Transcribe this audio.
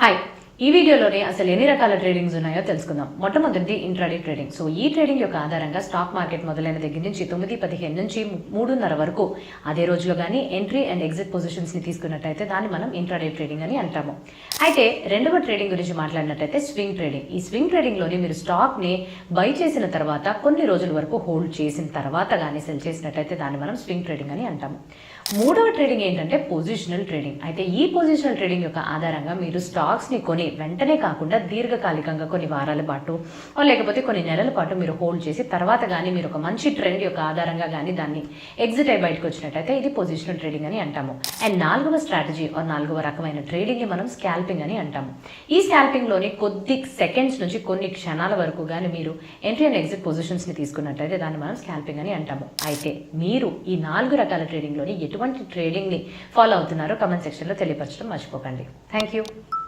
Hi. ఈ వీడియోలోనే అసలు ఎన్ని రకాల ట్రేడింగ్స్ ఉన్నాయో తెలుసుకుందాం. మొట్టమొదటిది ఇంట్రాడే ట్రేడింగ్. సో ఈ ట్రేడింగ్ యొక్క ఆధారంగా స్టాక్ మార్కెట్ మొదలైన దగ్గర నుంచి 9:15 నుంచి 3:30 వరకు అదే రోజులో కానీ ఎంట్రీ అండ్ ఎగ్జిట్ పొజిషన్స్ ని తీసుకున్నట్టయితే దాన్ని మనం ఇంట్రాడే ట్రేడింగ్ అని అంటాము. అయితే రెండవ ట్రేడింగ్ గురించి మాట్లాడినట్టయితే స్వింగ్ ట్రేడింగ్. ఈ స్వింగ్ ట్రేడింగ్ లోని మీరు స్టాక్ ని బై చేసిన తర్వాత కొన్ని రోజుల వరకు హోల్డ్ చేసిన తర్వాత కానీ సెల్ చేసినట్టయితే దాన్ని మనం స్వింగ్ ట్రేడింగ్ అని అంటాము. మూడవ ట్రేడింగ్ ఏంటంటే పొజిషనల్ ట్రేడింగ్. అయితే ఈ పొజిషనల్ ట్రేడింగ్ యొక్క ఆధారంగా మీరు స్టాక్స్ ని కొని వెంటనే కాకుండా దీర్ఘకాలికంగా కొన్ని వారాల పాటు లేకపోతే కొన్ని నెలల పాటు మీరు హోల్డ్ చేసి తర్వాత కానీ మీరు ఒక మంచి ట్రెండ్ యొక్క ఆధారంగా కానీ దాన్ని ఎగ్జిట్ అయి బయటకు వచ్చినట్టయితే ఇది పొజిషనల్ ట్రేడింగ్ అని అంటాము. అండ్ నాలుగవ స్ట్రాటజీ నాలుగవ రకమైన ట్రేడింగ్ ని మనం స్కాల్పింగ్ అని అంటాము. ఈ స్కాల్పింగ్ లోని కొద్ది సెకండ్స్ నుంచి కొన్ని క్షణాల వరకు కానీ మీరు ఎంట్రీ అండ్ ఎగ్జిట్ పొజిషన్స్ ని తీసుకున్నట్టయితే దాన్ని మనం స్కాల్పింగ్ అని అంటాము. అయితే మీరు ఈ 4 రకాల ట్రేడింగ్ లోని ఎటువంటి ట్రేడింగ్ ని ఫాలో అవుతున్నారో కమెంట్ సెక్షన్ లో తెలియపరచడం మర్చిపోకండి. Thank you.